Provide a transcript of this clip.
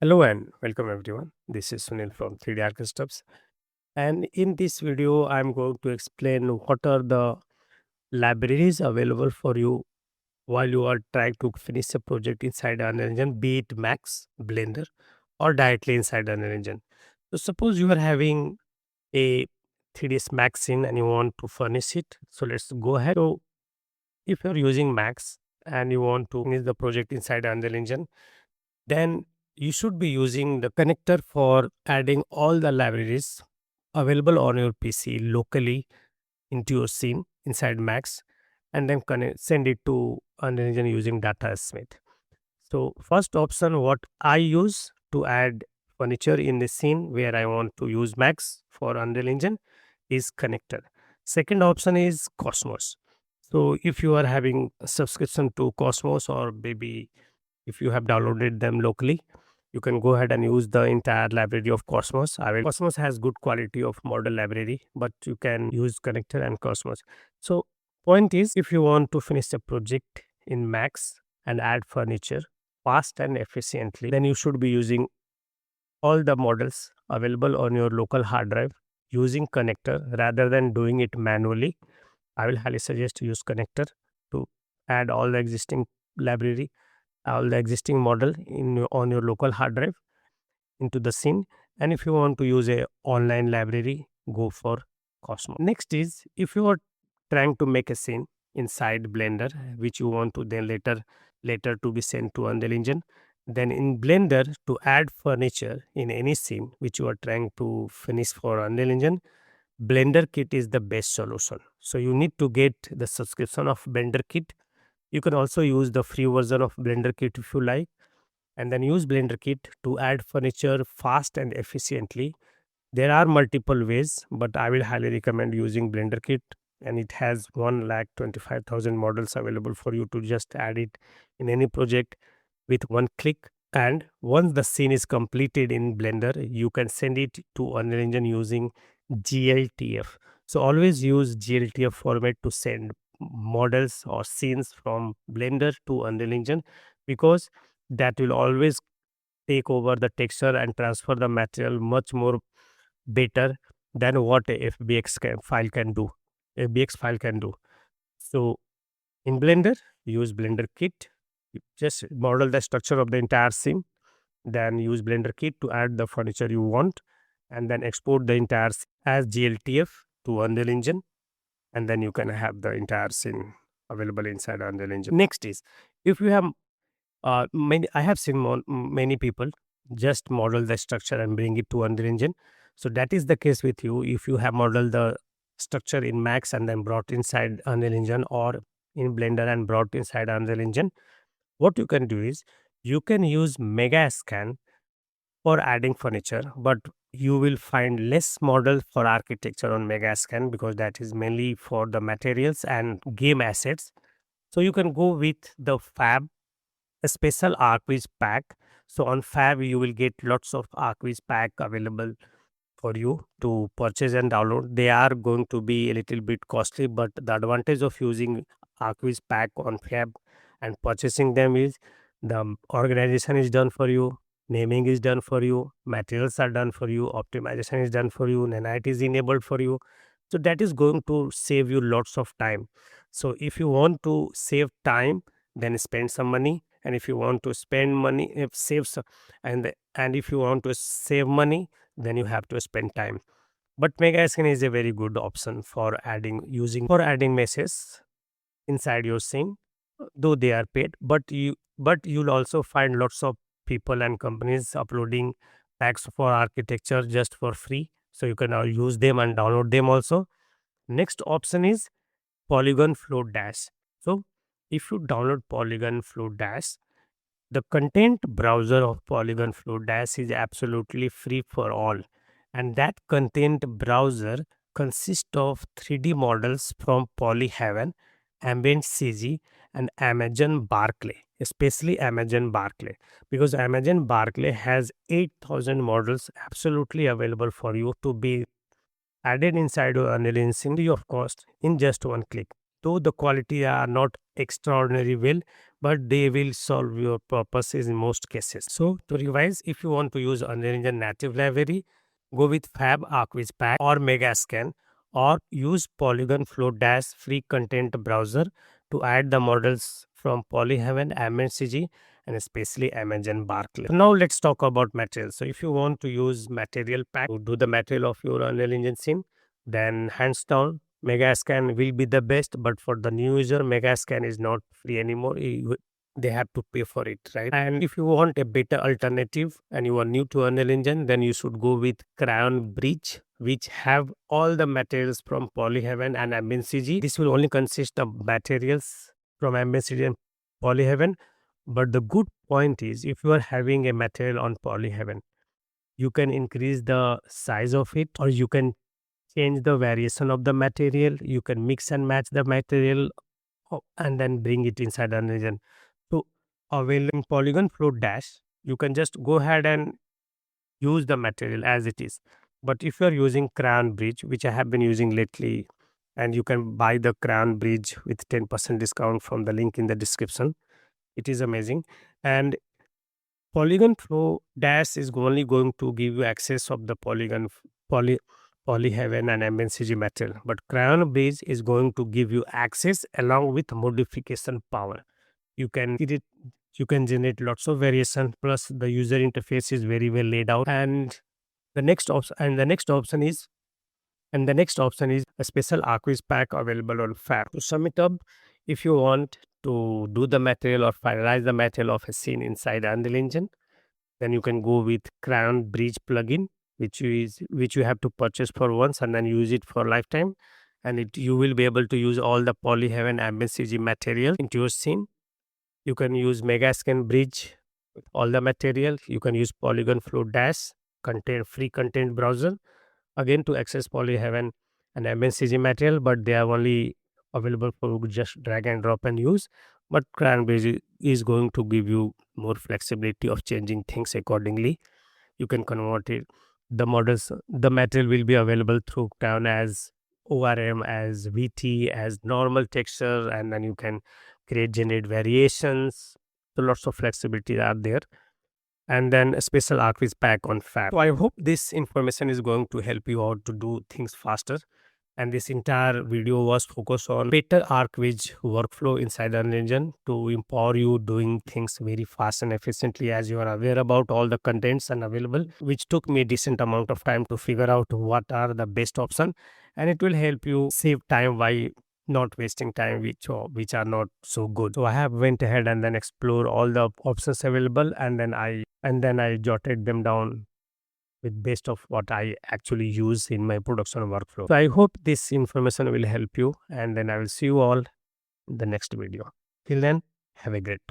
Hello and welcome everyone. This is Sunil from 3D ArchViz. And in this video, I'm going to explain what are the libraries available for you while you are trying to finish a project inside Unreal Engine, be it Max, Blender, or directly inside Unreal Engine. So suppose you are having a 3ds Max scene and you want to furnish it. So let's go ahead. So if you're using Max and you want to finish the project inside Unreal Engine, then you should be using the connector for adding all the libraries available on your PC locally into your scene inside Max, and then send it to Unreal Engine using data Smith. So first option what I use to add furniture in the scene where I want to use Max for Unreal Engine is connector. Second option is Cosmos. So if you are having a subscription to Cosmos, or maybe if you have downloaded them locally, you can go ahead and use the entire library of Cosmos. Cosmos has good quality of model library, but you can use connector and Cosmos. So point is, if you want to finish a project in Max and add furniture fast and efficiently, then you should be using all the models available on your local hard drive using connector rather than doing it manually. I will highly suggest to use connector to add all the existing library, all the existing model on your local hard drive into the scene. And if you want to use a online library, go for Cosmos. Next is, if you are trying to make a scene inside Blender which you want to then later to be sent to Unreal Engine, then in Blender, to add furniture in any scene which you are trying to finish for Unreal Engine, Blender Kit is the best solution. So you need to get the subscription of Blender Kit. You can also use the free version of Blender Kit if you like, and then use Blender Kit to add furniture fast and efficiently. There are multiple ways, but I will highly recommend using Blender Kit, and it has 1,25,000 models available for you to just add it in any project with one click. And once the scene is completed in Blender, you can send it to Unreal Engine using GLTF. So always use GLTF format to send models or scenes from Blender to Unreal Engine, because that will always take over the texture and transfer the material much more better than what a file can do. FBX file can do. So in Blender, use Blender Kit. You just model the structure of the entire scene, then use Blender Kit to add the furniture you want, and then export the entire scene as GLTF to Unreal Engine, and then you can have the entire scene available inside Unreal Engine. Next is, if you have I have seen many people just model the structure and bring it to Unreal Engine. So that is the case with you. If you have modeled the structure in Max and then brought inside Unreal Engine, or in Blender and brought inside Unreal Engine, what you can do is you can use Mega Scan for adding furniture, but you will find less model for architecture on Mega Scan, because that is mainly for the materials and game assets. So you can go with the Fab, a special ArchViz pack. So on Fab, you will get lots of ArchViz pack available for you to purchase and download. They are going to be a little bit costly, but the advantage of using ArchViz pack on Fab and purchasing them is the organization is done for you, naming is done for you, materials are done for you, optimization is done for you, nanite is enabled for you. So that is going to save you lots of time. So if you want to save time, then spend some money, and if you want to spend money, if save some, and if you want to save money, then you have to spend time. But Megascan is a very good option for adding meshes inside your scene, though they are paid. But you'll also find lots of people and companies uploading packs for architecture just for free. So you can now use them and download them also. Next option is Polygon Float Dash. So if you download Polygon Float Dash, the content browser of Polygon Float Dash is absolutely free for all. And that content browser consists of 3D models from Polyhaven, Ambient CG, and Amazon Barclay, especially Amazon Barclay, because Amazon Barclay has 8,000 models absolutely available for you to be added inside your Unreal Engine free of cost in just one click. though the quality are not extraordinary well, but they will solve your purposes in most cases. So to revise, if you want to use Unreal Engine native library, go with Fab ArchViz Pack or Megascan, or use Polygon Flow Dash free content browser to add the models from Polyheaven, MNCG, and especially Amazon Barclay. So now let's talk about materials. So if you want to use material pack to do the material of your Unreal Engine scene, then hands down Megascan will be the best. But for the new user, Megascan is not free anymore. They have to pay for it, right? And if you want a better alternative and you are new to Unreal Engine, then you should go with Crayon Bridge, which have all the materials from Polyheaven and MNCG. This will only consist of materials from MNCG and Polyheaven. But the good point is, if you are having a material on Polyheaven, you can increase the size of it, or you can change the variation of the material. You can mix and match the material, and then bring it inside Unreal Engine. So available in Polygon Flow Dash, you can just go ahead and use the material as it is. But if you are using Crayon Bridge, which I have been using lately, and you can buy the Crayon Bridge with 10% discount from the link in the description. It is amazing. And Polygon Flow Dash is only going to give you access of the Polyheaven and MNCG material, but Crayon Bridge is going to give you access along with modification power. You can generate lots of variation, plus the user interface is very well laid out. And the next option is a special ArchViz pack available on Fab. To sum it up, if you want to do the material or finalize the material of a scene inside Unreal Engine, then you can go with Crayon Bridge plugin, which you have to purchase for once and then use it for lifetime. And you will be able to use all the Polyheaven MSCG material into your scene. You can use Megascan Bridge with all the material. You can use Polygon Flow Dash free content browser again to access Polyheaven and MSCG material, but they are only available for just drag and drop and use. But Crayon Bridge is going to give you more flexibility of changing things accordingly. You can convert it. The material will be available through Crayon as ORM, as VT, as normal texture, and then you can generate variations. So lots of flexibility are there. And then a special ArchViz pack on Fab. So I hope this information is going to help you out to do things faster. And this entire video was focused on better ArchViz workflow inside Unreal Engine to empower you doing things very fast and efficiently, as you are aware about all the contents and available, which took me a decent amount of time to figure out what are the best option. And it will help you save time by not wasting time which are not so good. So I have went ahead and then explored all the options available, and then I jotted them down with based of what I actually use in my production workflow. So I hope this information will help you, and then I will see you all in the next video. Till then, have a great time.